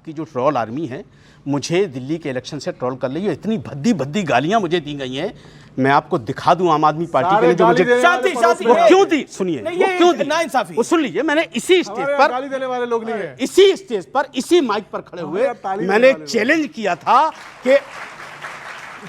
आपकी जो troll army है मुझे दिल्ली के इलेक्शन से ट्रोल कर रही है। इतनी भद्दी भद्दी गालियां मुझे दी गई हैं, मैं आपको दिखा दूं आम आदमी पार्टी के लिए जो मुझे शांति वो क्यों दी, सुनिए वो क्यों दी, नाइंसाफी। वो सुन लीजिए। मैंने इसी स्टेज पर गाली देने वाले लोग नहीं है, इसी स्टेज पर इसी माइक पर खड़े हुए मैंने एक चैलेंज किया था कि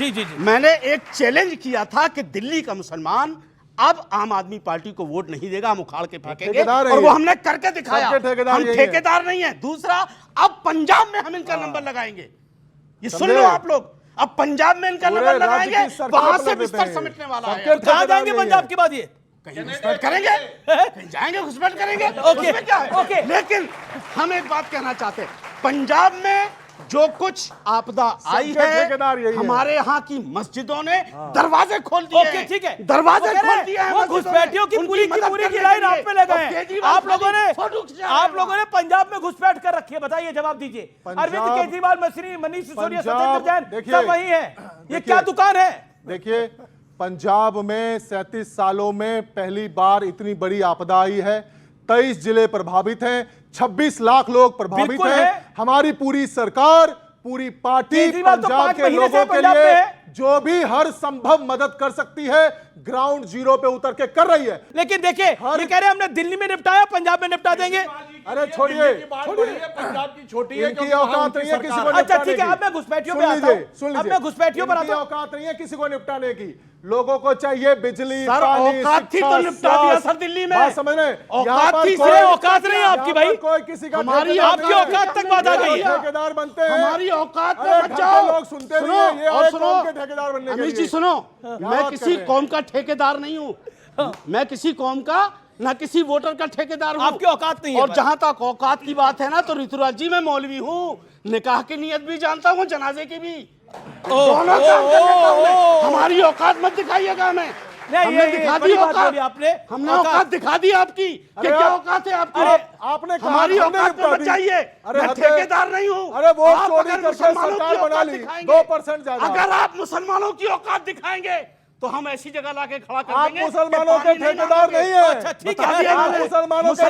जी मैंने एक चैलेंज किया था कि दिल्ली का मुसलमान अब आम आदमी पार्टी को वोट नहीं देगा, हम उखाड़ के फेंकेंगे, और वो हमने करके दिखाया। हम ठेकेदार नहीं है। दूसरा, अब पंजाब में हम इनका नंबर लगाएंगे, ये सुन लो आप लोग। अब पंजाब में इनका नंबर लगाएंगे, वहां से बिस्तर समेटने वाला है। कहां जाएंगे पंजाब की बात? ये कहीं घुसपैठ करेंगे, कहीं जाएंगे घुसपैठ करेंगे, उसमें क्या है? ओके। लेकिन हम एक बात कहना चाहते हैं, पंजाब में जो कुछ आपदा आई है, हमारे यहाँ की मस्जिदों ने दरवाजे खोल दिए। ओके, ठीक है, दरवाजे खोल दिए हैं। वो घुसपैठियों की पूरी की लाइन आप पे लगा है। आप लोगों ने पंजाब में घुसपैठ कर रखी है, बताइए, जवाब दीजिए। अरविंद केजरीवाल, मनीष सिसोदिया, सत्येंद्र जैन सब वही है। ये क्या दुकान है? देखिए, पंजाब में 37 सालों में पहली बार इतनी बड़ी आपदा आई है। 23 जिले प्रभावित हैं, 26 लाख लोग प्रभावित हैं। हमारी पूरी सरकार, पूरी पार्टी पंजाब के लोगों के लिए जो भी हर संभव मदद कर सकती है ग्राउंड जीरो पे उतर के कर रही है। लेकिन देखिए, ये कह रहे हैं हमने दिल्ली में निपटाया, पंजाब में निपटा देंगे। अरे छोड़िए, पंजाब की छोटी है, इनकी औकात नहीं है किसी को। अच्छा ठीक है, अब मैं घुसपैठियों पे आता हूं। अब मैं घुसपैठियों पर आता हूं। औकात नहीं है किसी को निपटाने की। लोगों को चाहिए बिजली, सर, पानी, औकात थी तो निपटा दिया सर दिल्ली में। बात समझ रहे? औकात थी, औकात नहीं आपकी भाई। कोई किसी का हमारी आपकी औकात तक बात आ गई है। ठेकेदार बनते हैं, हमारी औकात में बचाओ। लोग सुनते नहीं हैं, ये और सुनो, कौम के ठेकेदार बनने के अमित जी लिए। सुनो, मैं किसी कौम का ठेकेदार नहीं हूँ। मैं किसी कौम का ना किसी वोटर का ठेकेदार हूँ। आपकी औकात नहीं है। और जहां तक औकात की बात है ना, तो ऋतुराज जी मैं मौलवी हूँ, निकाह की नियत भी जानता हूँ, जनाजे की भी। दोनों काम कर लेता हूं मैं। हमारी औकात मत दिखाइएगा हमें। हमने दिखा दी औकात, हमने औकात दिखा दी आपकी कि क्या औकात है आपकी। आपने हमारी औकात पे मत जाइए, मैं ठेकेदार नहीं हूँ। अरे वोट आप चोरी अगर करके मुसलमानों सरकार की बना औकात ली, दिखाएंगे, 2% ज्यादा। अगर आप मुसलमानों की औकात दिखाएंगे तो हम ऐसी जगह लाके खड़ा कर आप देंगे। मुसलमानों के ठेकेदार नहीं है। अच्छा ठीक है, आप मुसलमानों के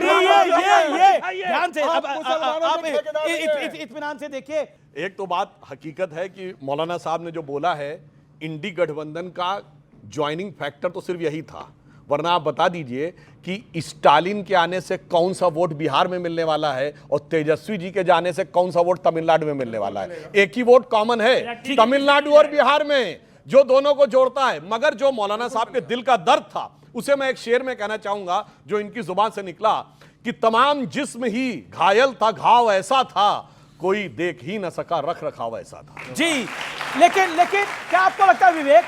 ये ध्यान से, आप अब मुसलमानों आप के ठेकेदार नहीं हैं। इत्मीनान से देखिए। एक तो बात हकीकत है कि मौलाना साहब ने जो बोला है, इंडी गठबंधन का ज्वाइनिंग फैक्टर तो सिर्फ यही था, वरना आप बता दीजिए कि स्टालिन के आने से कौन सा वोट बिहार में मिलने वाला है और तेजस्वी जी के जाने से कौन सा वोट तमिलनाडु में मिलने वाला है। एक ही वोट कॉमन है तमिलनाडु और बिहार में, जो दोनों को जोड़ता है। मगर जो मौलाना साहब के दिल का दर्द था, उसे मैं एक शेर में कहना चाहूंगा जो इनकी जुबान से निकला कि तमाम जिस्म ही घायल था, घाव ऐसा था, कोई देख ही न सका, रख रखाव ऐसा था। जी, लेकिन क्या आपको लगता है विवेक,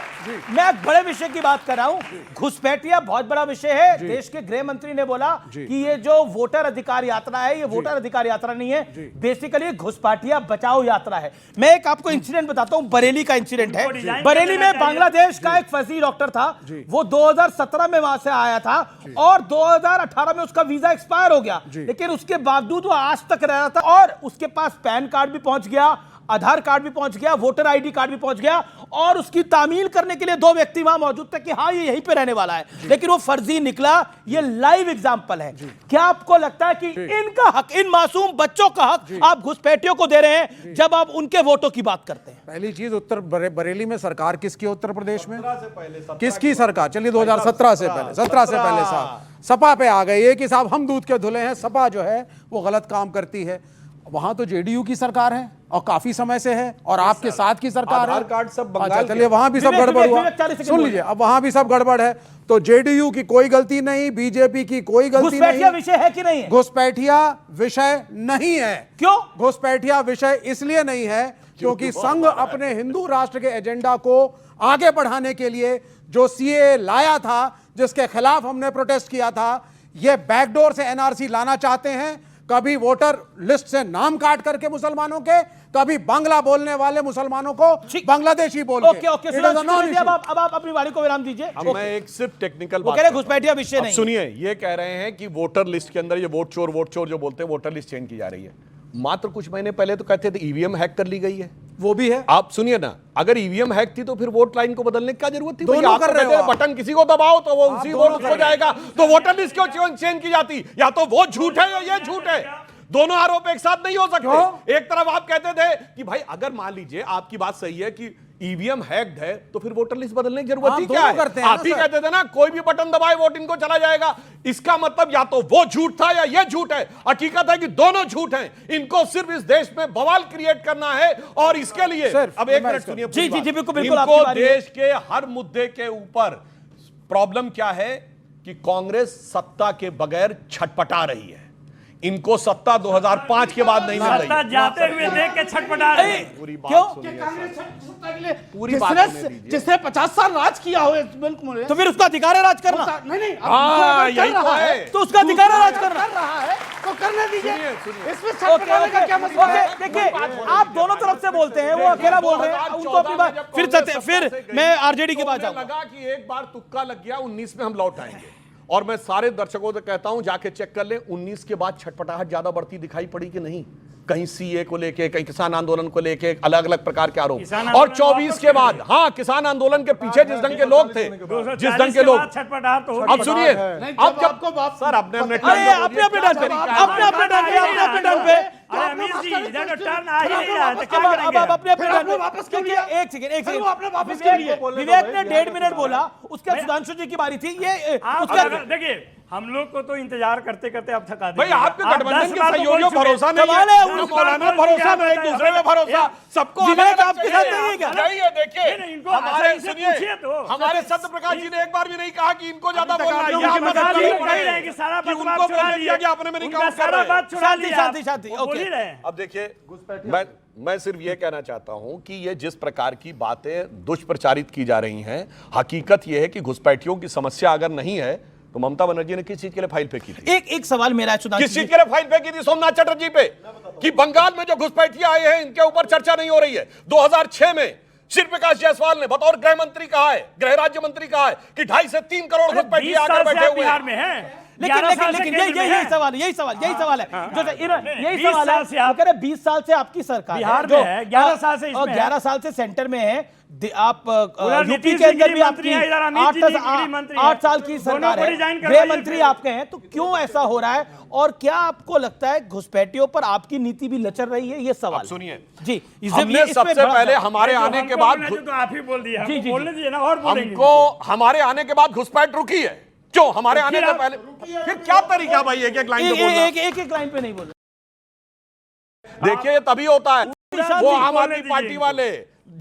मैं एक बड़े विषय की बात कर रहा हूं। घुसपैठिया बहुत बड़ा विषय है। देश के गृह मंत्री ने बोला कि ये जो वोटर अधिकार यात्रा है, ये वोटर अधिकार यात्रा नहीं है, बेसिकली घुसपैठिया बचाओ यात्रा है। मैं एक आपको इंसिडेंट बताता हूं, बरेली का इंसिडेंट है। बरेली में बांग्लादेश का एक फर्जी डॉक्टर था, वो 2017 में वहां से आया था और 2018 में उसका वीजा एक्सपायर हो गया, लेकिन उसके बावजूद वो आज तक रह रहा था और उसके पास पैन कार्ड भी पहुंच गया, आधार कार्ड भी पहुंच गया, वोटर आईडी कार्ड भी पहुंच गया, और उसकी तामील करने के लिए 2 व्यक्ति वहां मौजूद थे कि हाँ ये यहीं पे रहने वाला है, लेकिन वो फर्जी निकला। ये लाइव एग्जांपल है। क्या आपको लगता है कि इनका हक, इन मासूम बच्चों का हक आप घुसपैठियों को दे रहे हैं जब आप उनके वोटों की बात करते हैं? पहली चीज, उत्तर बरेली में सरकार किसकी है? उत्तर प्रदेश में किसकी सरकार? चलिए 2017 से पहले, 17 से पहले साहब सपा पे आ गए कि साहब हम दूध के धुले हैं, सपा जो है वो गलत काम करती है। वहां तो जेडीयू की सरकार है और काफी समय से है, और आपके साथ की सरकार है। आधार कार्ड सब बंगाल चलिए वहां भी सब गड़बड़ हुआ, सुन लीजिए, अब वहां भी सब गड़बड़ है। तो जेडीयू की कोई गलती नहीं, बीजेपी की कोई गलती नहीं। विषय है कि नहीं है? घुसपैठिया विषय नहीं है। क्यों घुसपैठिया विषय इसलिए नहीं है क्योंकि संघ अपने हिंदू राष्ट्र के एजेंडा को आगे बढ़ाने के लिए जो सीए लाया था, जिसके खिलाफ हमने प्रोटेस्ट किया था, ये बैकडोर से एनआरसी लाना चाहते हैं। कभी वोटर लिस्ट से नाम काट करके मुसलमानों के, कभी बांग्ला बोलने वाले मुसलमानों को बांग्लादेशी बोल के। ओके, अब आप अपनी वाणी को विराम दीजिए। अब मैं एक सिर्फ टेक्निकल बात कह रहे घुसपैठिया विषय नहीं। सुनिए, ये कह रहे हैं कि वोटर लिस्ट के अंदर ये वोट चोर जो बोलते हैं, वोटर लिस्ट चेंज की जा रही है। मात्र कुछ महीने पहले तो कहते थे ईवीएम हैक कर ली गई है, वो भी है। आप सुनिए ना, अगर ईवीएम हैक थी तो फिर वोट लाइन को बदलने की क्या जरूरत थी? दोनों कर रहे हो, बटन किसी को दबाओ तो वो उसी वोट हो जाएगा, तो वोटर लिस्ट क्यों चेंज की जाती? या तो वो झूठ है या ये झूठ है। दोनों आरोप एक साथ नहीं हो सकते। एक तरफ आप कहते थे कि भाई अगर मान लीजिए आपकी बात सही है कि ईवीएम हैक्ड है तो फिर वोटर लिस्ट बदलने की जरूरत ही क्या है? आप ही कहते थे ना कोई भी बटन दबाए वोट इनको चला जाएगा। इसका मतलब या तो वो झूठ था या ये झूठ है। हकीकत है कि दोनों झूठ हैं। इनको सिर्फ इस देश में बवाल क्रिएट करना है और इसके लिए अब एक मिनट सुनिए। जी जी जी बिल्कुल इनको देश के हर मुद्दे के ऊपर प्रॉब्लम क्या है कि कांग्रेस सत्ता के बगैर छटपटा रही है। इनको सत्ता 2005 के बाद नहीं मिल रही। सत्ता जाते हुए देख के छटपटा रहे हैं। पूरी क्यों? बात सुनिए। पूरी जिसने 50 साल राज किया हो इस मुल्क में, तो फिर उसका अधिकार है राज करना। नहीं नहीं, हाँ, यही तो है। तो उसका अधिकार है राज करना। कर रहा है तो करने दीजिए। इसमें ओके, छटपटाने का क्या मतलब है? देखिए आप दोनों तरफ से बोलते हैं, वो अकेला बोल रहे हैं, उनको अपनी बात फिर मैं आरजेडी के पास जाऊंगा। लगा कि एक बार तुक्का लग गया, 19 में हम लौट आएंगे। और मैं सारे दर्शकों से कहता हूं जाके चेक कर ले, 19 के बाद छटपटाहट ज्यादा बढ़ती दिखाई पड़ी कि नहीं? कहीं सीए को लेके, कहीं किसान आंदोलन को लेके अलग अलग प्रकार के आरोप। और 24 के बाद, हाँ, किसान आंदोलन के पीछे जिस ढंग के लोग थे, जिस ढंग के लोग, छटपटाहट तो अब सुनिए, अब जब सर अपने अपने अपने अपने टर्न पे अमीर जी इधर तो टर्न आ ही नहीं रहा है, तो क्या अब करेंगे? अपने अपने टर्न पे वापस क्यों लिया? एक सेकंड वो आपने वापस क्यों लिया? विवेक ने 1.5 मिनट बोला, उसके बाद सुधांशु जी की बारी थी। ये उसका देखिए हम लोग को तो इंतजार करते करते अब थका भाई आपके गठबंधन के सहयोगियों भरोसा नहीं सवाल है, है, मौलाना भरोसा नहीं, एक दूसरे में भरोसा, सबको विवेक आपके साथ नहीं है क्या? नहीं है। देखिए नहीं, इनको हमारे आसानी से पूछिए सुनिए, तो। हमारे सत्य प्रकाश जी ने एक बार भी नहीं कहा कि इनको ज्यादा बोलना है। आप ये आप बता बता रहे रहे हैं कि सारा कि बात उनको चुरा बोलने लिया दिया कि अपने में नहीं उनका काउंट कर सारा रहे बात चुरा शांति, लिया। शांति, शांति, वो बोल ही ओके। रहे हैं। अब देखिए मैं सिर्फ ये कहना चाहता हूं कि ये जिस प्रकार की बातें दुष्प्रचारित की जा रही हैं, हकीकत ये है कि घुसपैठियों की समस्या अगर नहीं है तो ममता बनर्जी ने किस चीज के लिए फाइल फेंकी थी? एक सवाल मेरा है सुधांशु किस चीज के लिए फाइल फेंकी थी सोमनाथ चटर्जी पे कि बंगाल में जो घुसपैठिए आए हैं इनके ऊपर चर्चा नहीं हो रही है? 2006 में श्री प्रकाश जायसवाल ने बतौर गृह मंत्री कहा है, गृह राज्य मंत्री कहा है कि 2.5 से 3 करोड़ घुसपैठिए आकर बैठे हुए बिहार हैं। में हैं। लेकिन यही सवाल है, यही सवाल है जो यही 20 सवाल साल से है। आप- वो कह रहे 20 साल से आपकी सरकार बिहार जो में है, 11 साल से इसमें है। 11 साल से सेंटर में है। आप उधर यूपी नीतीश के अंदर जी भी मंत्री आपकी है, इधर अमित जी जी गृह मंत्री है। 8 साल की दोनों सरकार को है, रिजाइन गृह करवाइए मंत्री फिर। आपके हैं, तो क्यों ऐसा हो रहा है? और क्या आपको लगता है घुसपैठियों पर आपकी नीति भी लचर रही है? ये सवाल सुनिए जी, हमने सबसे पहले हमारे आने के बाद तो आप ही बोल दिया, जी, जी, बोलने दीजिए ना और बोलेंगे। हमको हमारे आने के बाद घुसपैठ रुकी है। क्यों हमारे आने फिर से आप- पहले? फिर क्या तरीका भाई एक लाइन पे बोलना? एक लाइन पे नहीं बोल देखिए ये तभी होता है, शांति, वो आम बोलने आदमी दीजिए पार्टी इनको। वाले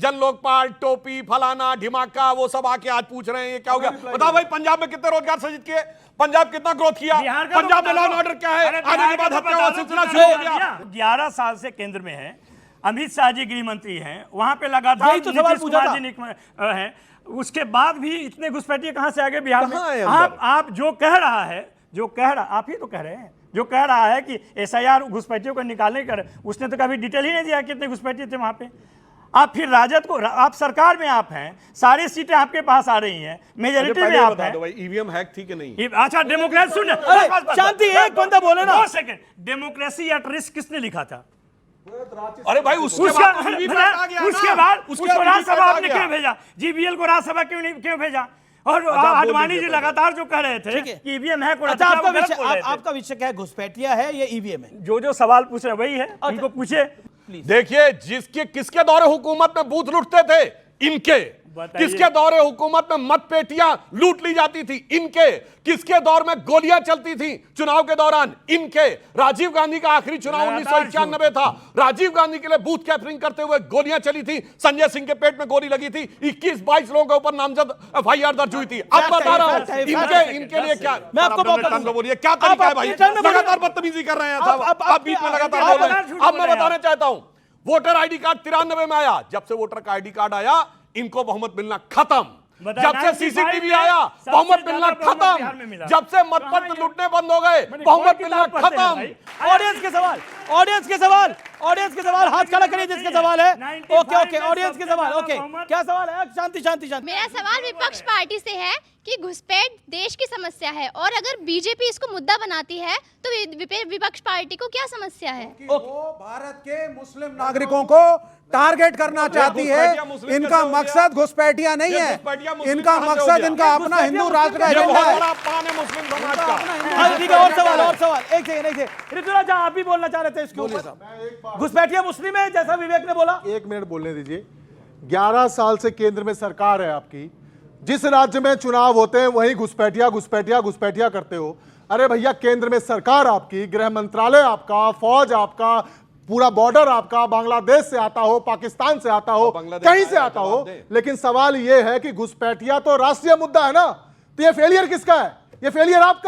जन लोकपाल, टोपी, फलाना, ढिमाका, वो सब आके आज पूछ रहे हैं ये क्या हो गया। बताओ भाई पंजाब में कितने रोजगार सृजित किए? पंजाब कितना ग्रोथ किया? बिहार का पंजाब तो में लॉ एंड बता दो। ऑर्डर क्या है? अरे आने बिहार के बाद का तो हत्या का बता दो, सिलसिला तो शुरू हो गया। 11 साल से केंद्र में है, अमित शाह जी गृह मंत्री हैं, वहां पे लगातार यही तो सवाल नीतीश पूछा कुमार था। जी हैं, उसके बाद भी इतने घुसपैठिए कहां से आ गए बिहार में? कहां है अंदर? आप जो कह रहा है, आप ही तो कह रहे हैं, जो कह रहा है कि एसआईआर घुसपैठियों को निकालने कर, उसने तो कभी डिटेल ही नहीं दिया कितने घुसपैठिए थे वहां पे। आप फिर राजद को, आप सरकार में आप हैं, सारी सीटें आपके पास आ रही हैं, मेजोरिटी में आप हैं। भाई ईवीएम हैक थी कि नहीं? अच्छा डेमोक्रेसी सुन, अरे, शांति, एक बंदा बोले ना। 2 सेकंड, डेमोक्रेसी एट रिस्क किसने लिखा था? अरे भाई उसके उसका बाद तो वीवीपैट आ गया ना। उसके बाद उसको बाद राज्यसभा वीवीपैट आ आपने गया। क्यों भेजा? जीबीएल को राज्यसभा क्यों भेजा? और अच्छा, आप बोल आडवाणी दीजिए जी लगातार जो कह रहे थे ठीक है। कि ईवीएम है, अच्छा, आपका विषय क्या है? घुसपैठिया है या ईवीएम है? जो सवाल पूछ रहे वही है, उनको पूछे। देखिए किसके दौरे हुकूमत में बूथ लूटते थे? इनके। बताइए। किसके दौरे हुकूमत में मत पेटियां लूट ली जाती थी? इनके। किसके दौर में गोलियां चलती थी चुनाव के दौरान? इनके। राजीव गांधी का आखिरी चुनाव 1991 था, राजीव गांधी के लिए बूथ कैप्चरिंग करते हुए गोलियां चली थी, संजय सिंह के पेट में गोली लगी थी, 21-22 लोगों के ऊपर नामजद एफआईआर दर्ज हुई थी। अब बता रहा हूं इनके लिए क्या, मैं आपको बोलिए क्या तरीका है भाई? लगातार बदतमीजी कर रहे हैं साहब, आप बीच में लगातार बोल रहे हैं। अब मैं बताना चाहता हूं, वोटर आईडी कार्ड 93 में आया। जब से वोटर का आईडी कार्ड आया इनको बहुमत मिलना खत्म। जब से सीसीटीवी आया बहुमत मिलना खत्म। जब से मतपत्र लूटने बंद हो गए बहुमत मिलना खत्म। ऑडियंस के सवाल हाथ खड़ा करिए जिसके सवाल है। ओके ऑडियंस के सवाल, ओके क्या सवाल है? शांति। मेरा सवाल विपक्ष पार्टी से है कि घुसपैठ देश की समस्या है और अगर बीजेपी इसको मुद्दा बनाती है तो विपक्ष पार्टी को क्या समस्या है? वो भारत के मुस्लिम नागरिकों को टारगेट करना चाहती है। इनका मकसद घुसपैठिया नहीं है, इनका मकसद इनका अपना हिंदू राष्ट्र का एजेंडा है। मुस्लिम समाज का हाँ, ठीक है, और सवाल एक सेकंड ऋतुराज, आप भी बोलना चाह रहे थे इसके ऊपर। घुसपैठिया मुस्लिम है जैसा विवेक ने बोला। 1 मिनट बोलने दीजिए। 11 साल से केंद्र में सरकार है आपकी, जिस राज्य में चुनाव होते हैं वहीं घुसपैठिया घुसपैठिया घुसपैठिया करते हो। अरे भैया, केंद्र में सरकार आपकी, गृह मंत्रालय आपका, फौज आपका, पूरा बॉर्डर आपका, बांग्लादेश से आता हो, पाकिस्तान से आता हो, कहीं से आता हो, लेकिन सवाल यह है कि घुसपैठिया तो राष्ट्रीय मुद्दा है ना, तो ये फेलियर किसका है? ये फेलियर आपका